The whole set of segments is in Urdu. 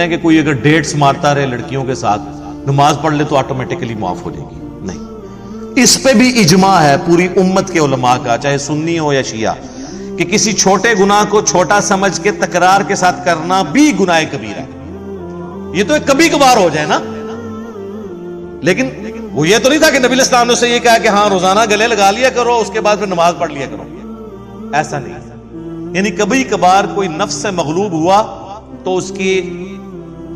کہ کوئی اگر ڈیٹس مارتا رہے لڑکیوں کے ساتھ نماز پڑھ لے تو آٹومیٹکلی معاف ہو جائے گی، نہیں، اس پہ بھی اجماع ہے پوری امت کے علماء کا، چاہے سنی ہو یا شیعہ، کہ کسی چھوٹے گناہ کو چھوٹا سمجھ کے تکرار کے ساتھ کرنا بھی گناہ کبیرہ ہے۔ یہ تو ایک کبھی کبھار ہو جائے نا، لیکن وہ یہ تو نہیں تھا کہ نبی علیہ السلام نے اسے یہ کہا کہ ہاں روزانہ گلے لگا لیا کرو اس کے بعد پھر نماز پڑھ لیا کرو، ایسا نہیں، یعنی کبھی کبھار کوئی نفس سے مغلوب ہوا تو اس کی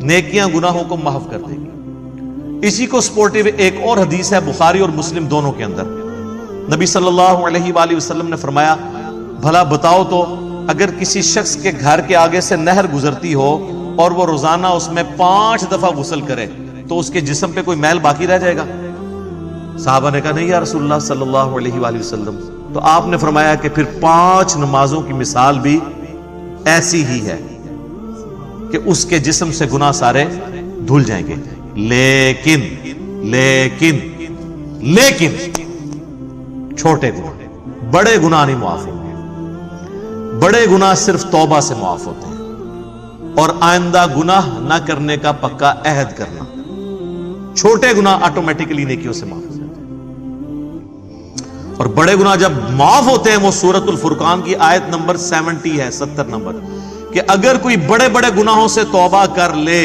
نیکیاں گناہوں کو محو کر دیں گی۔ اسی کو سپورٹیو ایک اور حدیث ہے بخاری اور مسلم دونوں کے اندر، نبی صلی اللہ علیہ وآلہ وسلم نے فرمایا بھلا بتاؤ تو اگر کسی شخص کے گھر کے آگے سے نہر گزرتی ہو اور وہ روزانہ اس میں 5 دفعہ غسل کرے تو اس کے جسم پہ کوئی میل باقی رہ جائے گا؟ صحابہ نے کہا نہیں یا رسول اللہ صلی اللہ علیہ وآلہ وسلم، تو آپ نے فرمایا کہ پھر 5 نمازوں کی مثال بھی ایسی ہی ہے کہ اس کے جسم سے گناہ سارے دھل جائیں گے، لیکن چھوٹے گناہ، بڑے گناہ نہیں معاف ہوں گے، بڑے گناہ صرف توبہ سے معاف ہوتے ہیں اور آئندہ گناہ نہ کرنے کا پکا عہد کرنا، چھوٹے گناہ آٹومیٹکلی نیکیوں سے معاف ہوتے ہیں، اور بڑے گناہ جب معاف ہوتے ہیں وہ سورۃ الفرقان کی آیت نمبر 70 ہے، 70 نمبر، کہ اگر کوئی بڑے بڑے گناہوں سے توبہ کر لے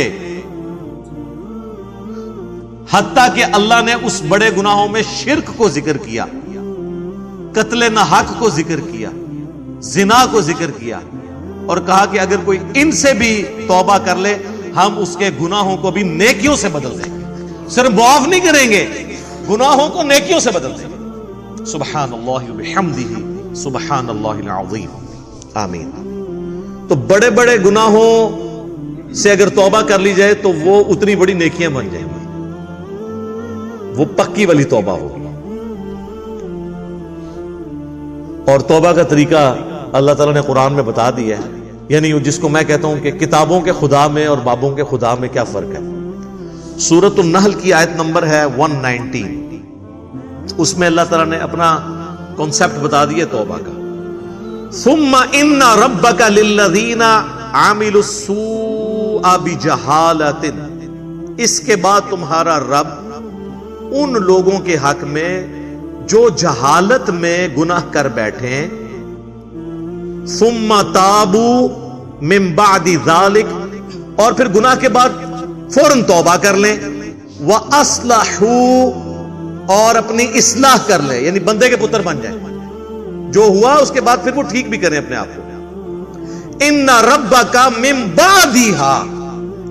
حتیٰ کہ اللہ نے اس بڑے گناہوں میں شرک کو ذکر کیا، قتل ناحق کو ذکر کیا، زنا کو ذکر کیا، اور کہا کہ اگر کوئی ان سے بھی توبہ کر لے ہم اس کے گناہوں کو بھی نیکیوں سے بدل دیں گے، صرف معاف نہیں کریں گے، گناہوں کو نیکیوں سے بدل دیں گے۔ سبحان اللہ وبحمدہ سبحان اللہ العظیم، آمین۔ تو بڑے بڑے گناہوں سے اگر توبہ کر لی جائے تو وہ اتنی بڑی نیکیاں بن جائیں گی، وہ پکی والی توبہ ہوگی۔ اور توبہ کا طریقہ اللہ تعالیٰ نے قرآن میں بتا دیا ہے، یعنی جس کو میں کہتا ہوں کہ کتابوں کے خدا میں اور بابوں کے خدا میں کیا فرق ہے۔ سورۃ النحل کی آیت نمبر ہے 119، اس میں اللہ تعالیٰ نے اپنا کنسپٹ بتا دیا توبہ کا۔ ثم ان ربک للذین عملوا السوء بجہالۃ، اس کے بعد تمہارا رب ان لوگوں کے حق میں جو جہالت میں گناہ کر بیٹھے، ثم تابوا من بعد ذلک، اور پھر گناہ کے بعد فوراً توبہ کر لیں، واصلحوا، اور اپنی اصلاح کر لیں، یعنی بندے کے پتر بن جائیں، جو ہوا اس کے بعد پھر وہ ٹھیک بھی کریں اپنے آپ کو۔ ان ربک من بعدها،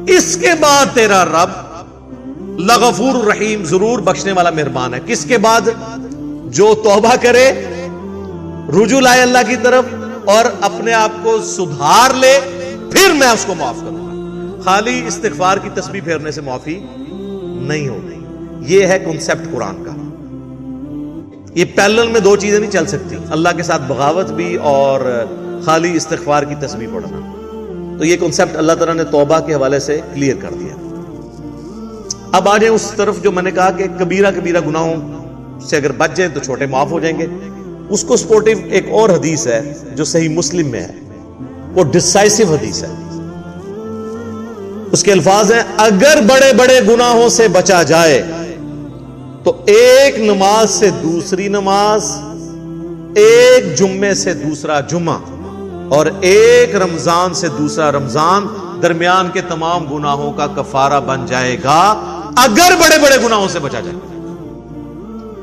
اس کے بعد تیرا رب لغفور الرحیم، ضرور بخشنے والا مہربان ہے۔ کس کے بعد؟ جو توبہ کرے، رجوع لائے اللہ کی طرف اور اپنے آپ کو سدھار لے، پھر میں اس کو معاف کروں گا۔ خالی استغفار کی تسبیح پھیرنے سے معافی نہیں ہوگی۔ یہ ہے کنسپٹ قرآن کا۔ یہ پیرلل میں دو چیزیں نہیں چل سکتی، اللہ کے ساتھ بغاوت بھی اور خالی استغفار کی تسبیح پڑھنا۔ تو یہ کنسپٹ اللہ تعالیٰ نے توبہ کے حوالے سے کلیئر کر دیا۔ اب آ جائیں اس طرف جو میں نے کہا کہ کبیرہ کبیرہ گناہوں سے اگر بچ جائیں تو چھوٹے معاف ہو جائیں گے۔ اس کو سپورٹیو ایک اور حدیث ہے جو صحیح مسلم میں ہے، وہ ڈسائسو حدیث ہے۔ اس کے الفاظ ہیں اگر بڑے بڑے گناہوں سے بچا جائے تو ایک نماز سے دوسری نماز، ایک جمعے سے دوسرا جمعہ، اور ایک رمضان سے دوسرا رمضان درمیان کے تمام گناہوں کا کفارہ بن جائے گا، اگر بڑے بڑے گناہوں سے بچا جائے۔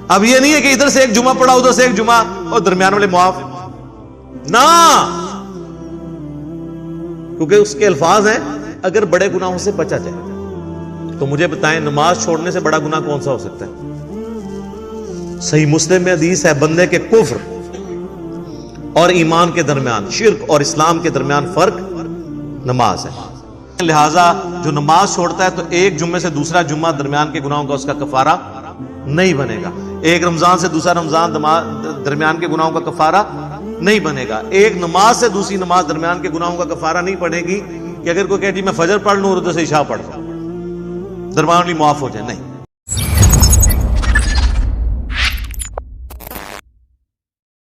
اب یہ نہیں ہے کہ ادھر سے ایک جمعہ پڑا ادھر سے ایک جمعہ اور درمیان والے معاف نہ، کیونکہ اس کے الفاظ ہیں اگر بڑے گناہوں سے بچا جائے۔ تو مجھے بتائیں نماز چھوڑنے سے بڑا گناہ کون سا ہو سکتا ہے؟ صحیح مسلم میں حدیث ہے بندے کے کفر اور ایمان کے درمیان، شرک اور اسلام کے درمیان فرق نماز ہے۔ لہٰذا جو نماز چھوڑتا ہے تو ایک جمعے سے دوسرا جمعہ درمیان کے گناہوں کا اس کا کفارہ نہیں بنے گا، ایک رمضان سے دوسرا رمضان درمیان کے گناہوں کا کفارہ نہیں بنے گا، ایک نماز سے دوسری نماز درمیان کے گناہوں کا کفارہ نہیں پڑے گی کہ اگر کوئی کہے جی میں فجر پڑھ لوں اور ادھر سے عشاء پڑھ لوں درمیان بھی معاف ہو جائے، نہیں۔